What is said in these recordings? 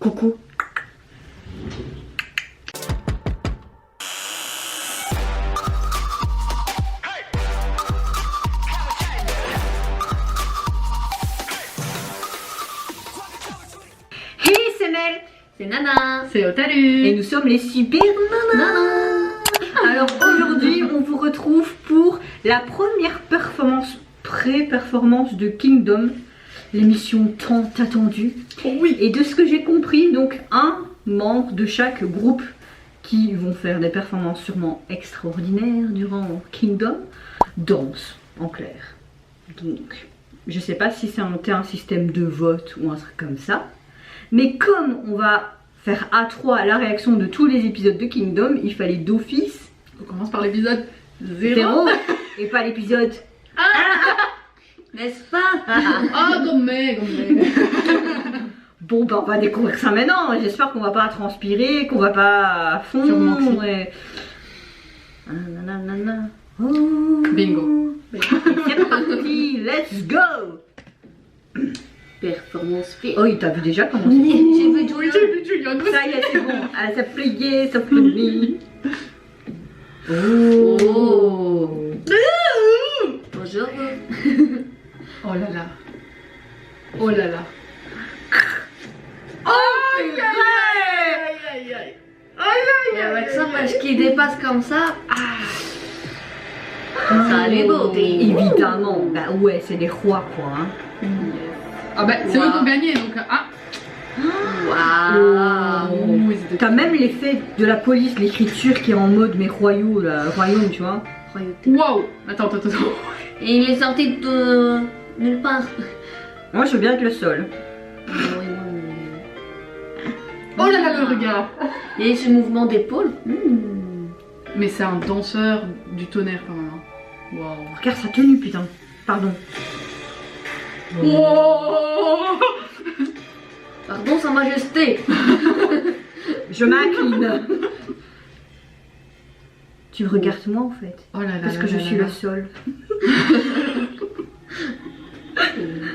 Coucou. Hey, c'est Mel. C'est Nana. C'est Otaru. Et nous sommes les super nanas. Alors aujourd'hui, on vous retrouve pour la première pré-performance de Kingdom, l'émission tant attendue. Oh oui. Et de ce que j'ai compris, donc un membre de chaque groupe qui vont faire des performances sûrement extraordinaires durant Kingdom danse en clair. Donc je sais pas si c'est un système de vote ou un truc comme ça, mais comme on va faire à3 la réaction de tous les épisodes de Kingdom, il fallait d'office On commence par l'épisode 0. 0 et pas l'épisode. N'est-ce pas? Ah, gommé. Bon, bah on va découvrir ça maintenant. J'espère qu'on va pas transpirer, qu'on va pas Sûrement fondre. que si. Et... Nanana. Oh. Bingo. Et c'est parti, let's go. Performance fait. Oh, il t'a vu déjà comment J'ai c'est. vu Oui, j'ai vu Julian. Ça y est, c'est bon. Ah, ça plié, ça plie. Oh. Oh. Bonjour. Oh là là. Oh là là. Oh, Aïe aïe aïe. Et avec ça, parce qu'il dépasse comme ça, ça a les beaux. Évidemment, bah ouais, c'est des rois quoi. Hein. Ah bah c'est eux qui ont gagné donc Waouh. Ouh, ils étaient T'as même l'effet de la police, l'écriture qui est en mode mais royaux, là, royaume, tu vois. Royauté. Waouh. Attends. Et il est sorti de nulle part. Moi je veux bien être le sol. Oh là là, le regard. Et ce mouvement d'épaule. Mais c'est un danseur du tonnerre quand même. Waouh. Regarde sa tenue, putain. Pardon. Wow. Pardon, Sa Majesté. Je m'incline. Tu regardes moi en fait. Oh là là. Parce là que je là suis là le sol.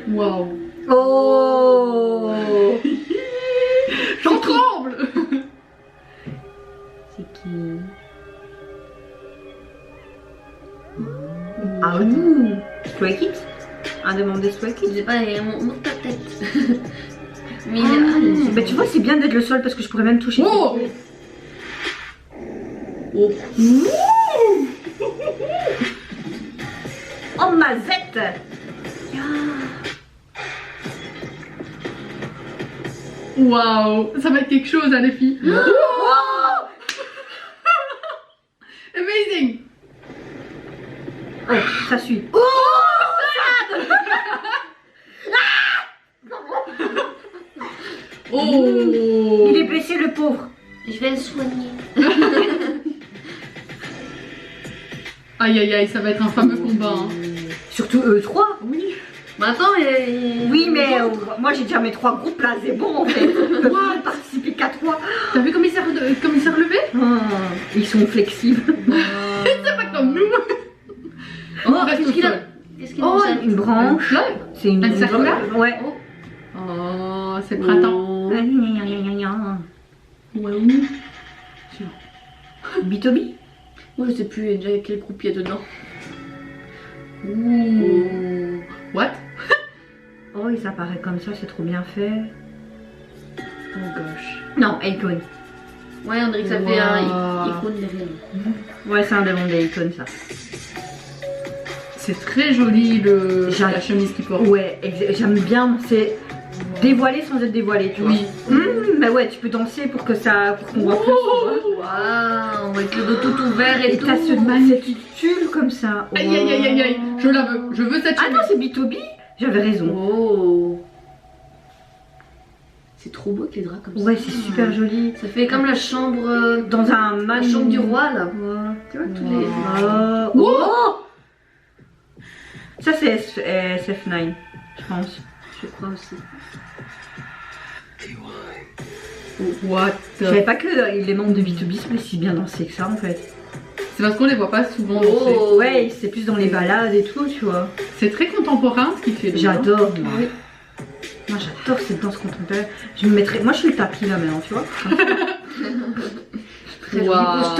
Waouh. Oh. J'en tremble. C'est qui? Ah ouh. Stray Kids? Un des membres des Stray Je Kids? sais pas, il monte ta tête. Mais Bah tu vois c'est bien d'être le sol parce que je pourrais même toucher. Oh. oh. Oh mazette. Waouh. Ça va être quelque chose hein les filles. Oh. Amazing. Oh, ça suit. Oh. Il est blessé le pauvre. Je vais le soigner. Aïe aïe aïe, ça va être un fameux combat. Hein. Surtout eux trois. Oui. Maintenant, Oui mais moi j'ai déjà mes 3 groupes là, c'est bon en fait. Je peux pas participer qu'à 3. T'as vu comme il s'est relevé? Ils sont flexibles. C'est pas comme nous. Oh, Reste qu'est-ce au qu'il a? sol. Qu'est-ce qu'il Oh, a? une branche. Fleur. C'est une Un circulaire. Ouais. Oh, c'est le printemps. Oh. Ouais, Bitobi. Moi, je sais plus déjà quel groupe il y a dedans. Ouh. What? Oh, et ça paraît comme ça, c'est trop bien fait. Oh gosh. Non, Akon. Ouais, on dirait que ça fait un icône derrière. Ouais, c'est un des membres d'Akon ça. C'est très joli J'aime. la chemise qu'il porte. Ouais, j'aime bien, c'est dévoilé sans être dévoilé, tu vois. Oui. Bah ouais, tu peux danser pour qu'on voit plus, tu vois. Waouh, avec le dos tout ouvert et Et tout. t'as ce magnifique tulle comme ça. Aïe aïe aïe aïe aïe. Je la veux. Je veux cette Ah chemise. non, c'est Bitobi. J'avais raison. Oh. C'est trop beau avec les draps comme ça. Ouais, c'est super joli. Ça fait comme la chambre, Dans un la chambre du roi là. Ouais. Tu vois, tous les. Oh. Oh. Ça c'est SF9, je pense. Je crois aussi. What? Je savais pas que les membres de B2B sont si bien dansés que ça en fait. C'est parce qu'on les voit pas souvent danser. Oh ouais, c'est plus dans les balades et tout, tu vois. C'est très contemporain ce qu'il fait. J'adore moi. Oui. Moi j'adore cette danse contemporaine. Je me mettrais. Moi, je suis le tapis là maintenant, tu vois. Waouh.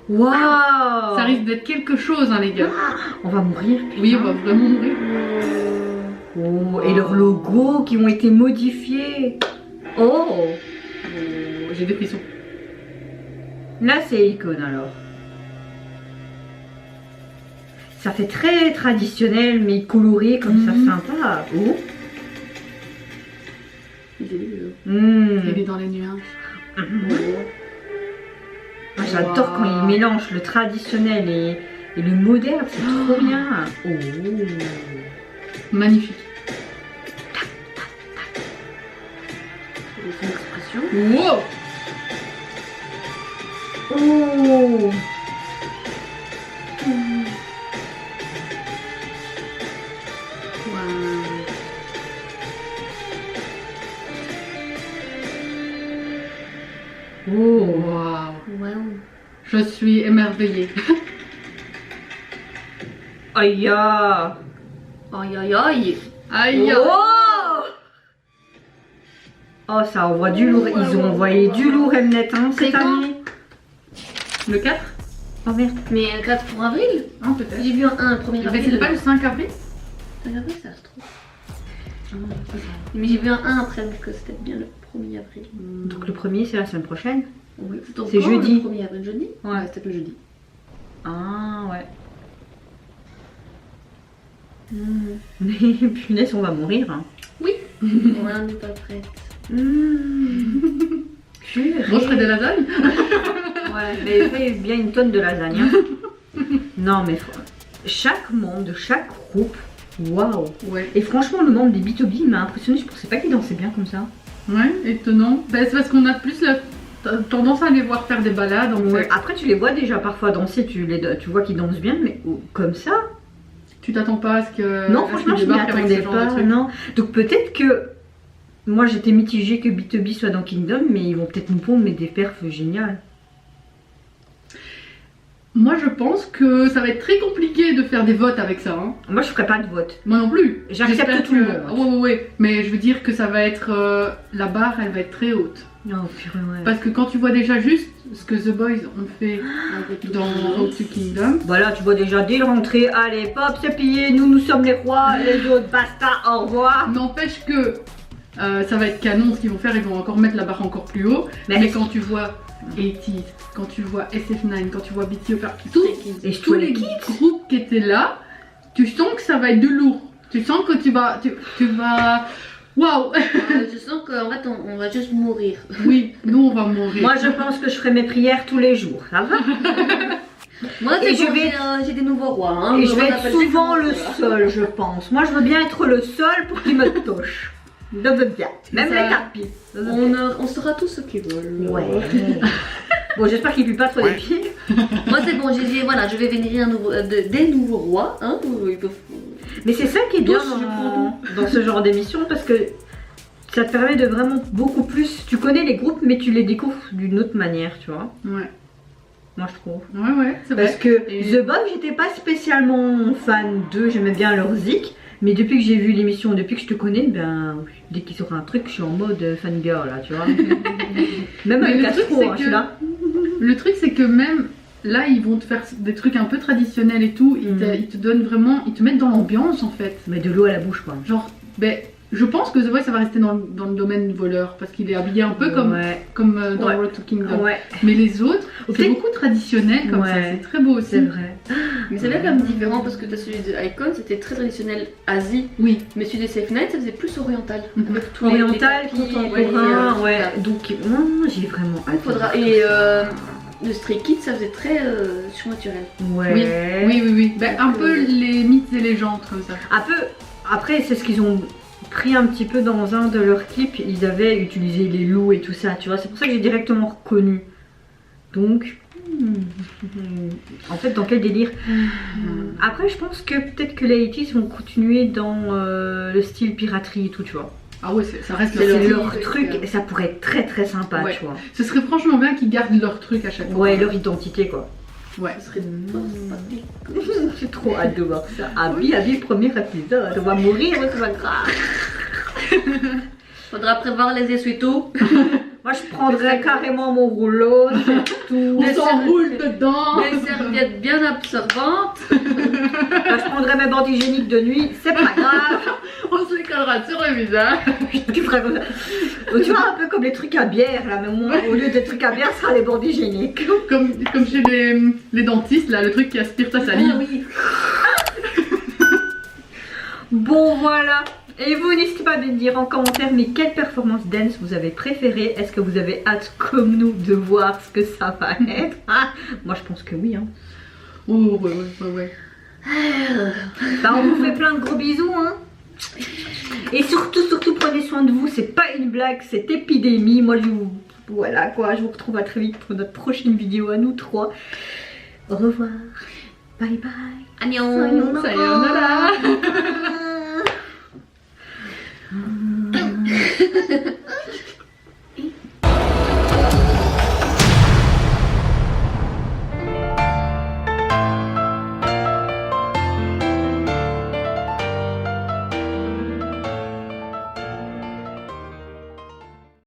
Waouh. Ça risque d'être quelque chose, hein, les gars. On va mourir. Oui, on va vraiment mourir. Oh, et leurs logos qui ont été modifiés. Oh. J'ai des frissons. Là, c'est icône alors. Ça fait très traditionnel, mais coloré comme ça, sympa. Oh. Il est dans les nuages. Ah, j'adore quand ils mélangent le traditionnel et le moderne, c'est trop bien. Oh. Magnifique. Des expressions. Wow. Oh. Oh. Waouh. Wow. Je suis émerveillée. Aïe. Ah. Aïe aïe aïe. Aïe. Oh. Oh, ça envoie du lourd. Ils ont envoyé du lourd, Mnet, hein, cette C'est quand année. Le 4. Oh merde. Mais un 4 pour avril. Ah, peut-être. J'ai vu un 1er Mais avril. c'était pas le 5 avril? 5 avril, ça se trouve. Mais j'ai vu un 1 après, donc c'était bien le 1er avril. Donc le premier, c'est la semaine prochaine. Oui, C'est quand, jeudi. Le 1er avril, jeudi. Ouais. C'était le jeudi. Ah ouais. Mais punaise, on va mourir. Hein. Ouais, on n'est pas prête. Purée. Moi, je ferais des lasagnes. Ouais, mais fais bien une tonne de lasagne. Hein. Non, mais chaque membre de chaque groupe, waouh. Ouais. Et franchement, le membre des B2B m'a impressionné. Je pensais pas qu'il dansait bien comme ça. Ouais, étonnant. Bah, c'est parce qu'on a plus la tendance à les voir faire des balades en Ouais. fait. Après, tu les vois déjà parfois danser. Tu vois qu'ils dansent bien, mais comme ça. Tu t'attends pas à ce que. Non, à ce franchement, qu'ils je m'y débarquent avec attendais ce genre de pas. trucs. Non. Donc peut-être que. Moi, j'étais mitigée que B2B soit dans Kingdom, mais ils vont peut-être nous pondre des perfs géniales. Moi, je pense que ça va être très compliqué de faire des votes avec ça. Hein. Moi, je ferai pas de vote. Moi non plus. J'accepte J'espère tout le que- monde. Ouais. Mais je veux dire que ça va être. La barre, elle va être très haute. Oh, purée, ouais. Parce que quand tu vois déjà juste ce que The Boys ont fait dans Road to Kingdom. Voilà, tu vois déjà dès l'entrée, allez, pop, c'est pillé, nous sommes les rois, les autres, basta, au revoir. N'empêche que ça va être canon ce qu'ils vont faire, ils vont encore mettre la barre encore plus haut. Mais quand tu vois 80s, quand tu vois SF9, quand tu vois BT Opera, Et je tous vois les les kids. groupes qui étaient là, tu sens que ça va être de lourd. Tu sens que tu vas. Waouh. Je sens qu'en fait, on va juste mourir. Oui, nous on va mourir. Moi, je pense que je ferai mes prières tous les jours, ça va. Moi, Et c'est je bon, vais- j'ai des nouveaux rois. Hein. Et je vais On être appelle souvent ça le comme ça. seul, je pense. Moi, je veux bien être le seul pour qu'il me touche. Je veux bien. Même Ça- les tapis. On sera tous ceux qui veulent. Ouais. Bon, j'espère qu'il pue pas trop les pieds. Moi, c'est bon, j'ai dit, voilà, je vais vénérer des nouveaux rois. Hein, ils peuvent... Mais c'est ça qui est bien Tous, je prends dans ce genre d'émission parce que ça te permet de vraiment beaucoup plus. Tu connais les groupes, mais tu les découvres d'une autre manière, tu vois. Ouais, Moi, je trouve. ouais, c'est vrai. Parce que Et- The Boys, j'étais pas spécialement fan d'eux, j'aimais bien leur zik. Mais depuis que j'ai vu l'émission, depuis que je te connais, ben dès qu'ils sortent un truc, je suis en mode fangirl là, tu vois. Même Mais avec le Castro, truc, c'est hein, je suis que- là. Le truc c'est que même là ils vont te faire des trucs un peu traditionnels et tout, ils te donnent vraiment, ils te mettent dans l'ambiance en fait. Mais de l'eau à la bouche, quoi. Genre, ben, je pense que The Voice ça va rester dans le domaine voleur parce qu'il est habillé un peu comme Ouais. dans Ouais. Road to Kingdom. Ouais, Mais les autres, Ou c'est peut-être- beaucoup traditionnel comme ça, Ouais. c'est très beau aussi. c'est vrai. Mais c'est là quand même différent parce que t'as celui de Icon, c'était très traditionnel Asie. Oui, Mais celui de Safe Night, ça faisait plus oriental. Mhm. Avec tous Oriental, les tapis, contemporain, ouais. voilà. Donc, j'ai vraiment hâte. Faudra... Et le Stray Kids, ça faisait très surnaturel. Ouais. oui. Ben, un peu les mythes et légendes comme ça. Un peu. Après, c'est ce qu'ils ont pris un petit peu dans un de leurs clips. Ils avaient utilisé les loups et tout ça, tu vois. C'est pour ça que j'ai directement reconnu. Donc. En fait, dans quel délire. Après, je pense que peut-être que les 80s vont continuer dans le style piraterie et tout, tu vois. Ah ouais, ça reste C'est leur leur truc et ça pourrait être très très sympa, Ouais. tu vois. Ce serait franchement bien qu'ils gardent leur truc à chaque fois. Ouais, leur identité, quoi. Ouais. Ce serait sympathique. J'ai trop hâte de voir ça. Abby, premier épisode. On va mourir, mais c'est pas grave. Faudra prévoir les essuie-tout. Moi, je prendrais carrément mon rouleau, c'est tout. On s'enroule dedans. Des serviettes bien absorbantes. Moi, je prendrais mes bandes hygiéniques de nuit, c'est pas grave. On se les collera sur le visage. Tu ferais comme ça. Tu vois, un peu comme les trucs à bière, là, mais moi, au lieu des trucs à bière, ce sera les bandes hygiéniques. Comme chez les dentistes, là, le truc qui aspire ta salive. Ah oui. Bon, voilà. Et vous, n'hésitez pas à me dire en commentaire, mais quelle performance dance vous avez préférée? Est-ce que vous avez hâte, comme nous, de voir ce que ça va être? Moi, je pense que oui. Hein. Oh, ouais. Bah, on vous fait plein de gros bisous. Hein. Et surtout, prenez soin de vous. C'est pas une blague, c'est épidémie. Moi, voilà quoi. Je vous retrouve à très vite pour notre prochaine vidéo à nous trois. Au revoir. Bye bye. Annyeong. Sayonara.